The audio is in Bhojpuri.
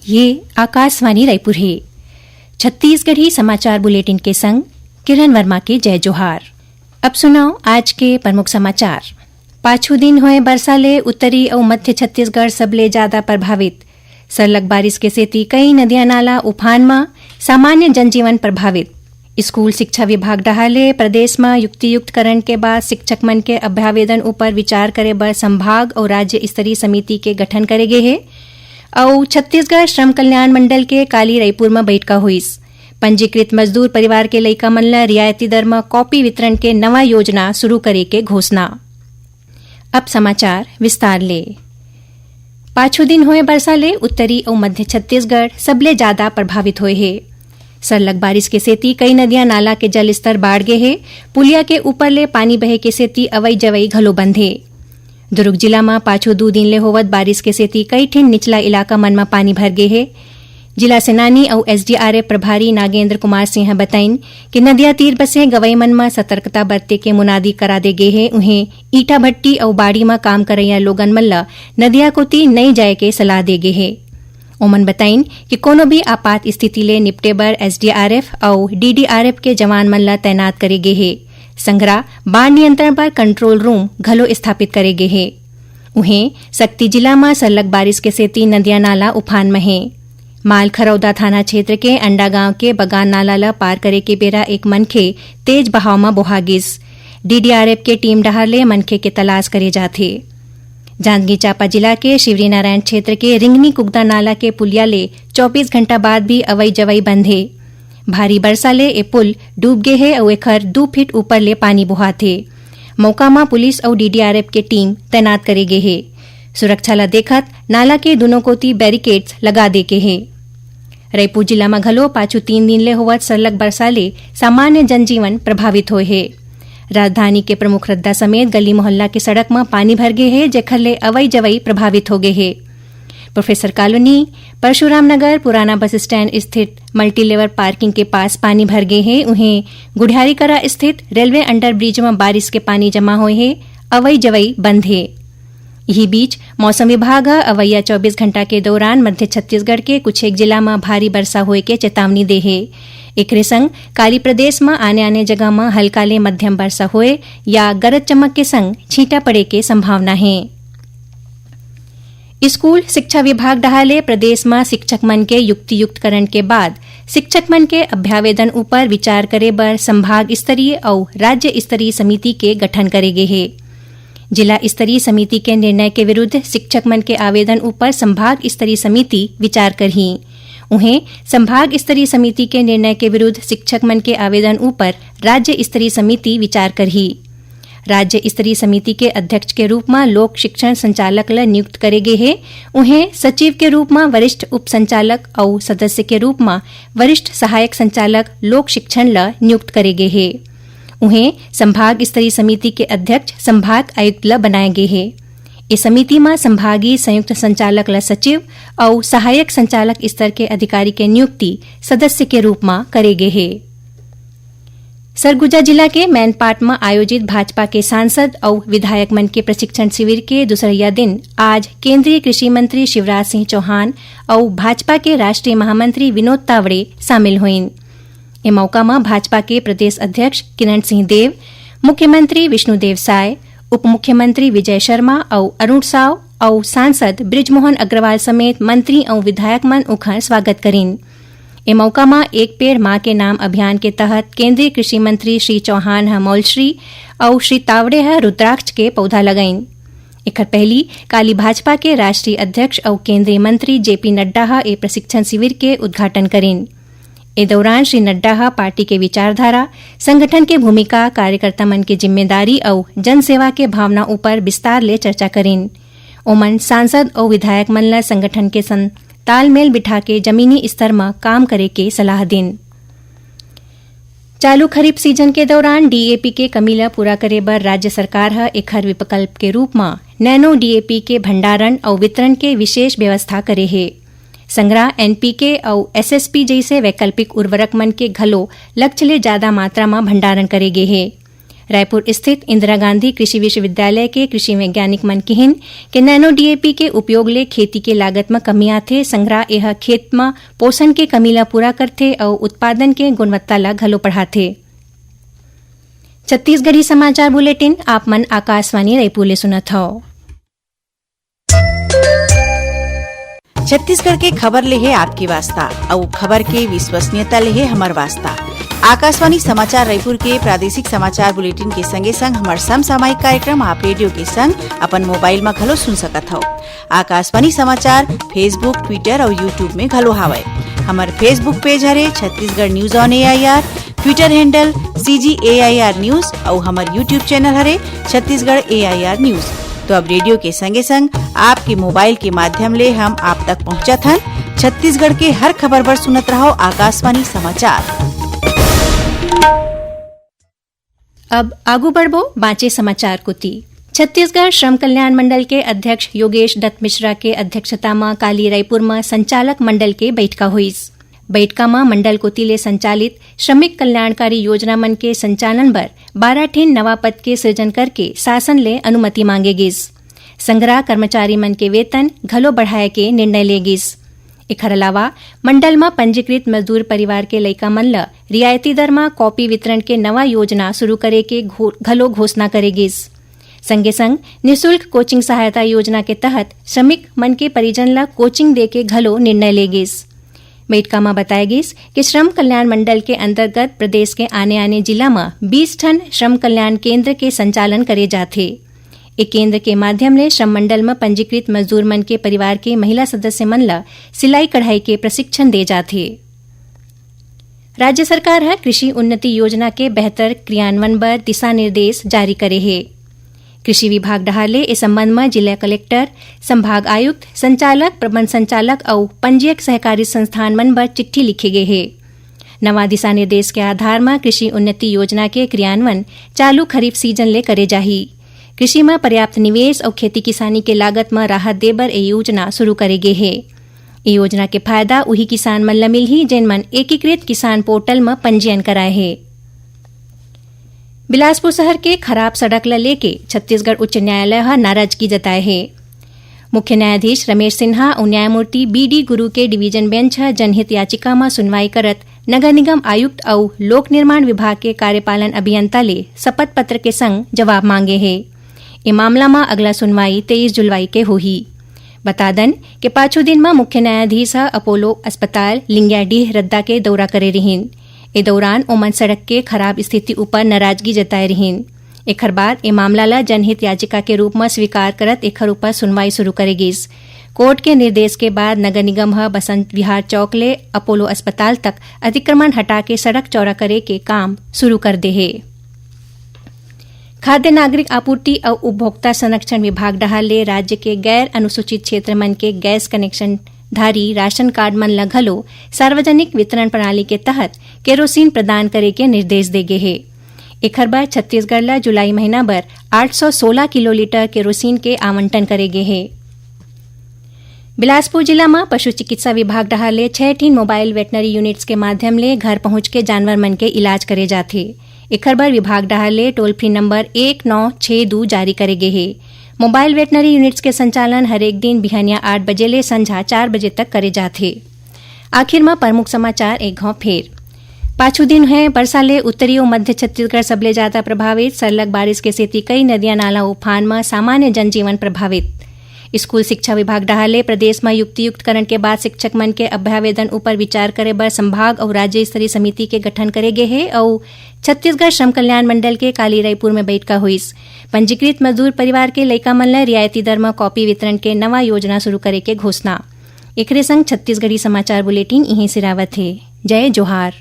ये आकाशवाणी रायपुर है। छत्तीसगढ़ी समाचार बुलेटिन के संग किरण वर्मा के जय जोहार। अब सुनाओ आज के प्रमुख समाचार। पाछू दिन होए बरसा ले उत्तरी और मध्य छत्तीसगढ़ सबले ज्यादा प्रभावित। सरलग बारिश के सेती कई नदियां नाला उफान में, सामान्य जनजीवन प्रभावित। स्कूल शिक्षा विभाग डहाले प्रदेश में युक्तियुक्तकरण के बाद शिक्षक मन के अभ्यावेदन ऊपर विचार करे बर संभाग और राज्य स्तरीय समिति के गठन करे गे है। और छत्तीसगढ़ श्रम कल्याण मंडल के काली रायपुर में बैठका हुईस। पंजीकृत मजदूर परिवार के लइका मन ला रियायती दर में कॉपी वितरण के नवा योजना शुरू करे के घोषणा। अब समाचार विस्तार ले। पाछू दिन होए बरसा ले उत्तरी और मध्य छत्तीसगढ़ सबले ज्यादा प्रभावित हुए है। सरलग बारिश के सेती कई नदियां नाला के जल स्तर बाढ़ गए है। पुलिया के ऊपर ले पानी बहे के सेती अवई जवई घलो बंद है। दुर्ग जिला में पाछू 2 दिन ले होवत बारिश के सेती कई ठिन निचला इलाका मन में पानी भर गए है। जिला सेनानी और एसडीआरएफ प्रभारी नागेंद्र कुमार सिंह बताइन कि नदिया तीर बसे गवई मन में सतर्कता बरते के मुनादी करा दे गए है। उन्हें ईटा भट्टी और बाड़ी में काम करैया लोगन मन ला नदिया कोती नहीं जाए के सलाह दे गए है। ओमन बताइन कि कोनो भी आपात स्थिति ले निपटे बर एसडीआरएफ और डीडीआरएफ के जवान मन ला तैनात करे गए है। संग्रह बाढ़ नियंत्रण पर कंट्रोल रूम घलो स्थापित करे गए है। उन्हें सक्ती जिला में सरलग बारिश के सेती नदियां नाला उफान में है। माल खरौदा थाना क्षेत्र के अंडा गांव के बगान नाला ला पार करे के बेरा एक मनखे तेज बहाव में बोहा गिस। डीडीआरएफ के टीम डहार ले मनखे के तलाश करे जाथे। जांजगीर चांपा जिला के शिवरी नारायण क्षेत्र के रिंगनी कुगदा नाला के पुलिया ले 24 घंटा बाद भी अवई जवई बंद है। भारी बरसा ले ए पुल डूब गए है और एखर 2 फीट ऊपर ले पानी बोहा थे। मौका में पुलिस और डीडीआरएफ के टीम तैनात करे गए है। सुरक्षा ला देखत नाला के दोनों कोती बैरिकेड्स लगा दे के है। रायपुर जिला में घलो पाछू 3 दिन ले होवत सरलग बरसा ले सामान्य जनजीवन प्रभावित होए है। राजधानी के प्रमुख रद्दा समेत गली मोहल्ला के सड़क में पानी भर गए है, जेखर ले अवई जवई प्रभावित हो गए है। प्रोफेसर कॉलोनी, परशुराम नगर, पुराना बस स्टैंड स्थित मल्टी लेवल पार्किंग के पास पानी भर गए है। उन्हें गुढ़ियारीकरा स्थित रेलवे अंडर ब्रिज में बारिश के पानी जमा हुए है। अवई जवई बंद है। यही बीच मौसम विभाग अवैया 24 घंटा के दौरान मध्य छत्तीसगढ़ के कुछ एक जिला में भारी वर्षा होए के चेतावनी दे है। एकरे संग काली प्रदेश में आने जगह में हल्का ले मध्यम वर्षा होए या गरज चमक के संग छींटा पड़े के संभावना है। स्कूल शिक्षा विभाग डहाले प्रदेश में शिक्षक मन के युक्तियुक्तकरण के बाद शिक्षक मन के अभ्यावेदन ऊपर विचार करे बर संभाग स्तरीय और राज्य स्तरीय समिति के गठन करे गए है। जिला स्तरीय समिति के निर्णय के विरुद्ध शिक्षक मन के आवेदन ऊपर संभाग स्तरीय समिति विचार करही। उन्हें संभाग स्तरीय समिति के निर्णय के विरुद्ध शिक्षक मन के आवेदन ऊपर राज्य स्तरीय समिति विचार करही। राज्य स्तरीय समिति के अध्यक्ष के रूप में लोक शिक्षण संचालक ला नियुक्त करे गए है। उन्हें सचिव के रूप में वरिष्ठ उप संचालक और सदस्य के रूप में वरिष्ठ सहायक संचालक लोक शिक्षण ला नियुक्त करे गए है। उन्हें संभाग स्तरीय समिति के अध्यक्ष संभाग आयुक्त ला बनाए गए है। इस समिति में संभागीय संयुक्त संचालक ला सचिव और सहायक संचालक स्तर के अधिकारी के नियुक्ति सदस्य के रूप में करे गए है। सरगुजा जिला के मैनपाट में आयोजित भाजपा के सांसद और विधायक मन के प्रशिक्षण शिविर के दूसरा दिन आज केंद्रीय कृषि मंत्री शिवराज सिंह चौहान और भाजपा के राष्ट्रीय महामंत्री विनोद तावड़े शामिल हुईन। ए मौका में भाजपा के प्रदेश अध्यक्ष किरण सिंह देव, मुख्यमंत्री विष्णुदेव साय, उप मुख्यमंत्री विजय शर्मा और अरुण साव और सांसद बृजमोहन अग्रवाल समेत मंत्री और विधायक मन उखर स्वागत करीन। ए मौका में एक पेड़ मां के नाम अभियान के तहत केंद्रीय कृषि मंत्री श्री चौहान मौलश्री और श्री तावड़े रुद्राक्ष के पौधा लगाइन। एकर पहली काली भाजपा के राष्ट्रीय अध्यक्ष और केंद्रीय मंत्री जेपी नड्डा ए प्रशिक्षण शिविर के उद्घाटन करीन। ए दौरान श्री नड्डा पार्टी के विचारधारा, संगठन के भूमिका, कार्यकर्ता मन की जिम्मेदारी और जनसेवा के भावना ऊपर विस्तार ले चर्चा करीन। ओमन सांसद और विधायक मन ला संगठन के संग तालमेल बिठा के जमीनी स्तर में काम करे के सलाह दिन। चालू खरीफ सीजन के दौरान डीएपी के कमी ला पूरा करे बर राज्य सरकार एखर विकल्प के रूप में नैनो डीएपी के भंडारण और वितरण के विशेष व्यवस्था करे है। संग्रह एनपीके और एसएसपी जैसे वैकल्पिक उर्वरक मन के घलो लक्ष्य ले ज्यादा मात्रा में भंडारण करे गए है। रायपुर स्थित इंदिरा गांधी कृषि विश्वविद्यालय के कृषि वैज्ञानिक मन किहिन के नैनो डीएपी के उपयोग ले खेती के लागत में कमी आथे। संग्रह यह खेत में पोषण के कमी ला पूरा करथे और उत्पादन के गुणवत्ता ला घलो बढ़ाथे। छत्तीसगढ़ी समाचार बुलेटिन आप मन आकाशवाणी रायपुर ले सुनत हव। छत्तीसगढ़ के खबर ले है आपकी वास्ता और खबर के विश्वसनीयता ले है हमार वास्ता। आकाशवाणी समाचार रायपुर के प्रादेशिक समाचार बुलेटिन के संगे संग हमार समसामयिक कार्यक्रम आप रेडियो के संग अपन मोबाइल में घलो सुन सकत हो। आकाशवाणी समाचार फेसबुक, ट्विटर और यूट्यूब में घलो हावय। हमार फेसबुक पेज हरे Chhattisgarh news on AIR, Twitter handle CGAIR news और हमार यूट्यूब चैनल हरे छत्तीसगढ़ AIR न्यूज। तो अब रेडियो के संगे संग आपके मोबाइल के माध्यम ले हम आप तक पहुंचत हन। छत्तीसगढ़ के हर खबर पर सुनत रहो आकाशवाणी समाचार। अब आगू बढ़बो बाँचे समाचार कोती। छत्तीसगढ़ श्रम कल्याण मंडल के अध्यक्ष योगेश दत्त मिश्रा के अध्यक्षता में काली रायपुर में संचालक मंडल के बैठका हुईस। बैठका में मंडल कोती ले संचालित श्रमिक कल्याणकारी योजना मन के संचालन बर 12 ठिन नवा पद के सृजन करके शासन ले अनुमति मांगे गिस। संग्रह कर्मचारी मन के वेतन घलो बढ़ाए के निर्णय ले गिस। एखर अलावा मंडल में पंजीकृत मजदूर परिवार के लइका मन ल रियायती दर में कॉपी वितरण के नवा योजना शुरू करे के घलो घोषणा करे गिस। संगे संग निःशुल्क कोचिंग सहायता योजना के तहत श्रमिक मन के परिजन ला कोचिंग दे के घलो निर्णय ले गिस। बैठका में बताया गिस कि श्रम कल्याण मंडल के अंतर्गत प्रदेश के आने जिला में 20 ठन श्रम कल्याण केंद्र के संचालन करे जाथे। एक केंद्र के माध्यम ले श्रम मंडल में पंजीकृत मजदूर मन के परिवार के महिला सदस्य मन ला सिलाई कढ़ाई के प्रशिक्षण दे जाथे। राज्य सरकार है कृषि उन्नति योजना के बेहतर क्रियान्वयन बर दिशा निर्देश जारी करे है। कृषि विभाग डहाले इस संबंध में जिला कलेक्टर, संभाग आयुक्त, संचालक, प्रबंध संचालक और पंजीयक सहकारी संस्थान मन बर चिट्ठी लिखे गए है। नवा दिशा निर्देश के आधार में कृषि उन्नति योजना के क्रियान्वयन चालू खरीफ सीजन ले करे जाही। कृषि में पर्याप्त निवेश और खेती किसानी के लागत में राहत देबर ए योजना शुरू करे गए है। ये योजना के फायदा उही किसान मन ला मिलही जेन मन एकीकृत किसान पोर्टल में पंजीयन कराए है। बिलासपुर शहर के खराब सड़क ला लेके छत्तीसगढ़ उच्च न्यायालय हा नाराजगी जताए है। मुख्य न्यायाधीश रमेश सिन्हा और न्यायमूर्ति BD गुरु के डिवीजन बेंच हा जनहित याचिका में सुनवाई करत नगर निगम आयुक्त और लोक निर्माण विभाग के कार्यपालन अभियंता ले शपथ पत्र के संग जवाब मांगे है। ये मामला में अगला सुनवाई 23 जुलाई के होही। बता दन के पाछू दिन में मुख्य न्यायाधीश अपोलो अस्पताल लिंगियाडीह रद्दा के दौरा करे रहीन। ए दौरान ओमन सड़क के खराब स्थिति ऊपर नाराजगी जताए रहीन। एखर बाद ए मामला ला जनहित याचिका के रूप में स्वीकार करत एखर ऊपर सुनवाई शुरू करेगिस। कोर्ट के निर्देश के बाद नगर निगम बसंत विहार चौक ले अपोलो अस्पताल तक अतिक्रमण हटा के सड़क चौड़ा करे के काम शुरू कर दे है। खाद्य नागरिक आपूर्ति और उपभोक्ता संरक्षण विभाग डहाले राज्य के गैर अनुसूचित क्षेत्र मन के गैस कनेक्शन धारी राशन कार्ड मन ला घलो सार्वजनिक वितरण प्रणाली के तहत केरोसिन प्रदान करे के निर्देश दे गए है। एखर बाद छत्तीसगढ़ ला जुलाई महीना बर 816 किलोलीटर केरोसिन के आवंटन करे गए है। बिलासपुर जिला में पशु चिकित्सा विभाग डहाले 6 ठिन मोबाइल वेटनरी यूनिट्स के माध्यम ले घर पहुंच के जानवर मन के इलाज करे जाथे। एखर बर विभाग डहाले टोल फ्री नंबर 1962 जारी करे गए है। मोबाइल वेटनरी यूनिट्स के संचालन हर एक दिन बिहानिया 8 बजे ले संझा 4 बजे तक करे जाथे। आखिर में प्रमुख समाचार एक घाव फेर। पाछू दिन है वर्षा ले उत्तरी और मध्य छत्तीसगढ़ सबले ज्यादा प्रभावित। सरलग बारिश के सेती कई नदियां नाला उफान में सामान्य जनजीवन प्रभावित। स्कूल शिक्षा विभाग डहाले प्रदेश में युक्तियुक्तकरण के बाद शिक्षक मन के अभ्यावेदन ऊपर विचार करे बर संभाग और राज्य स्तरीय समिति के गठन करे गए है और छत्तीसगढ़ श्रम कल्याण मंडल के काली रायपुर में बैठका हुईस। पंजीकृत मजदूर परिवार के लइका मन ला रियायती दर में कॉपी वितरण के नवा योजना शुरू करे के घोषणा। एकरे संग छत्तीसगढ़ी समाचार बुलेटिन यहीं सिरावत है। जय जोहार।